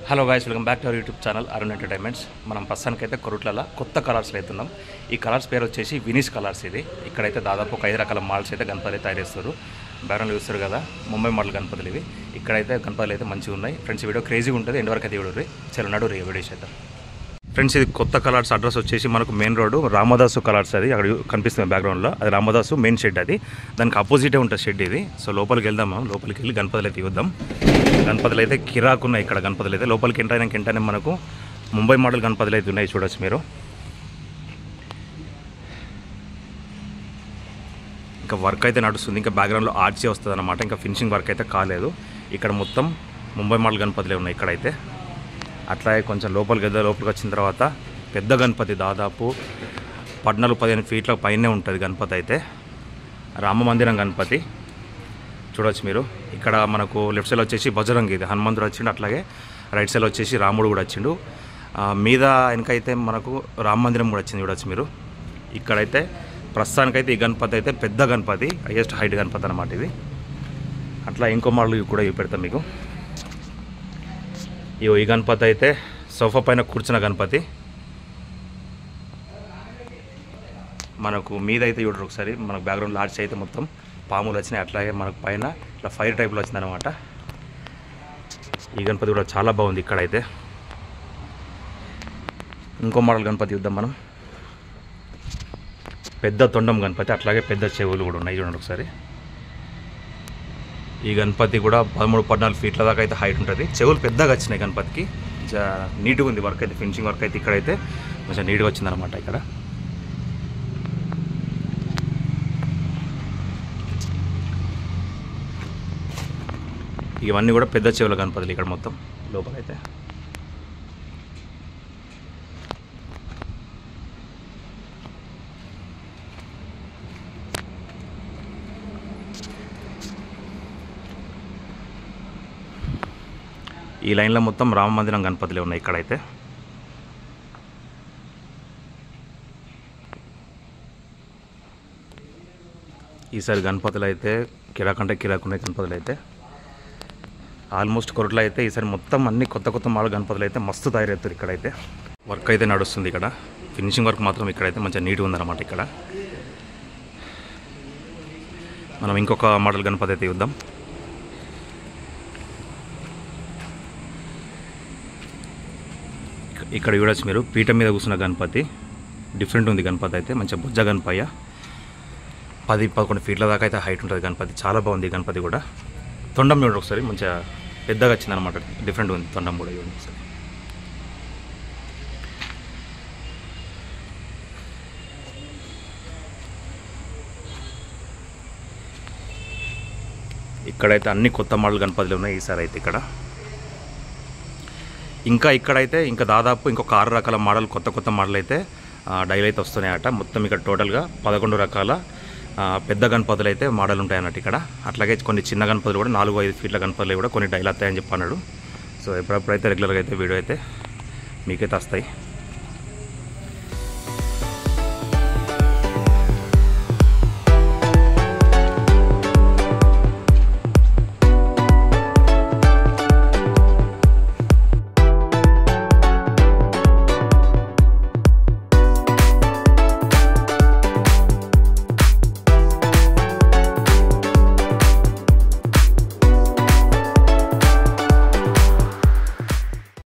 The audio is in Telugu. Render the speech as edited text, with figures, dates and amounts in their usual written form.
Hello guys, welcome back to our YouTube channel Arun entertainments. మనం ప్రస్తుతానికైతే కొరుట్లలో కొత్త కలర్స్లో అవుతున్నాం. ఈ కలర్స్ పేరు వచ్చేసి వినీస్ కలర్స్. ఇది ఇక్కడైతే దాదాపు ఒక 5 రకాల మోడల్స్ అయితే గణపతి తయారు చేస్తారు. బ్యాక్గ్రౌండ్లో చూస్తారు కదా, ముంబై మోడల్ గణపతులు ఇవి. ఇక్కడైతే గణపతులు అయితే మంచిగా ఉన్నాయి ఫ్రెండ్స్. వీడియో క్రేజీగా ఉంటుంది, ఎండ్ వరకు అయితే వీడియో చలో నడు వీడియో చేద్దాం ఫ్రెండ్స్. ఇది కొత్త కలర్స్ అడ్రస్ వచ్చేసి మనకు మెయిన్ రోడ్డు రామదాసు కలర్స్. అది అక్కడ కనిపిస్తుంది బ్యాక్గ్రౌండ్లో, అది రామదాసు మెయిన్ షెడ్. అది దానికి అపోజిటే ఉంటుంది షెడ్ ఇది. సో లోపలికి వెళ్దాం, లోపలికి వెళ్ళి గణపతులు అయితే ఇవ్వద్దాం. గణపతులు అయితే కిరాకున్నాయి ఇక్కడ. గణపతులు అయితే లోపలికి ఎంటనే మనకు ముంబై మోడల్ గణపతులు అయితే ఉన్నాయి, చూడొచ్చు మీరు. ఇంకా వర్క్ అయితే నడుస్తుంది, ఇంకా బ్యాక్గ్రౌండ్లో ఆర్చే వస్తుంది అనమాట. ఇంకా ఫినిషింగ్ వర్క్ అయితే కాలేదు. ఇక్కడ మొత్తం ముంబై మోడల్ గణపతులే ఉన్నాయి ఇక్కడైతే. అట్లాగే కొంచెం లోపలికి వచ్చిన తర్వాత పెద్ద గణపతి, దాదాపు 14-15 ఫీట్ల పైనే ఉంటుంది గణపతి అయితే. రామ మందిరం గణపతి చూడవచ్చు మీరు. ఇక్కడ మనకు లెఫ్ట్ సైడ్ వచ్చేసి బజరంగి, ఇది హనుమంతుడు వచ్చిండు. అట్లాగే రైట్ సైడ్ వచ్చేసి రాముడు కూడా వచ్చిండు. మీద వెనకైతే మనకు రామ మందిరం కూడా వచ్చింది, చూడవచ్చు మీరు. ఇక్కడైతే ప్రస్తుతానికైతే ఈ గణపతి అయితే పెద్ద గణపతి, హైయెస్ట్ హైట్ గణపతి అనమాట ఇది. అట్లా ఇంకో మోడల్ కూడా చూపెడతాం మీకు. ఈ గణపతి అయితే సోఫా పైన కూర్చున్న గణపతి. మనకు మీద అయితే చూడరు ఒకసారి, మనకు బ్యాక్గ్రౌండ్ లాడ్స్ అయితే మొత్తం పాములు వచ్చినాయి. అట్లాగే మనకు పైన ఇట్లా ఫైర్ టైప్లో వచ్చిందనమాట. ఈ గణపతి కూడా చాలా బాగుంది ఇక్కడైతే. ఇంకో మోడల్ గణపతి చూద్దాం మనం. పెద్ద తొండం గణపతి, అట్లాగే పెద్ద చెవులు కూడా ఉన్నాయి, చూడండి ఒకసారి. ఈ గణపతి కూడా 13-14 ఫీట్ల దాకా అయితే హైట్ ఉంటుంది. చెవులు పెద్దగా వచ్చినాయి గణపతికి. నీట్గా ఉంది వర్క్ అయితే, ఫినిషింగ్ వర్క్ అయితే ఇక్కడైతే కొంచెం నీట్గా వచ్చిందనమాట ఇక్కడ. ఇవన్నీ కూడా పెద్ద చెవుల గణపతులు ఇక్కడ మొత్తం లోపలైతే. ఈ లైన్లో మొత్తం రామ మందిరం గణపతులే ఉన్నాయి ఇక్కడైతే. ఈసారి గణపతులు అయితే కిరాకంటే కిరాకున్నాయి గణపతులు అయితే. ఆల్మోస్ట్ కొరట్లో అయితే ఈసారి మొత్తం అన్ని కొత్త మోడల్ గణపతులు అయితే మస్తు తయారవుతారు ఇక్కడైతే. వర్క్ అయితే నడుస్తుంది ఇక్కడ. ఫినిషింగ్ వర్క్ మాత్రం ఇక్కడైతే మంచిగా నీట్గా ఉందన్నమాట ఇక్కడ. మనం ఇంకొక మోడల్ గణపతి అయితే చూద్దాం. ఇక్కడ చూడొచ్చు మీరు, పీఠ మీద కూర్చున్న గణపతి. డిఫరెంట్ ఉంది గణపతి అయితే, మంచిగా బుజ్జ గణపయ్య. 10-11 ఫీట్ల దాకా అయితే హైట్ ఉంటుంది గణపతి. చాలా బాగుంది గణపతి కూడా. తొండం చూడండి ఒకసారి, మంచిగా పెద్దగా వచ్చిందనమాట. డిఫరెంట్ ఉంది తొండం కూడా, చూడండి ఒకసారి. ఇక్కడైతే అన్ని కొత్త మోడల్ గణపతులు ఉన్నాయి ఈసారి అయితే ఇక్కడ. ఇక్కడైతే దాదాపు ఇంకొక 6 రకాల మోడల్, కొత్త మోడల్ అయితే డైలీ అయితే వస్తున్నాయట. మొత్తం ఇక్కడ టోటల్గా 11 రకాల పెద్ద గణపతులు అయితే మోడల్ ఉంటాయి అన్నట్టు ఇక్కడ. అట్లాగే కొన్ని చిన్న గణపతులు కూడా 4-5 ఫీట్ల గణపతులు కూడా కొన్ని డైలీ వస్తాయని చెప్పి అన్నాడు. సో ఎప్పుడైతే రెగ్యులర్గా అయితే వీడియో అయితే మీకైతే వస్తాయి.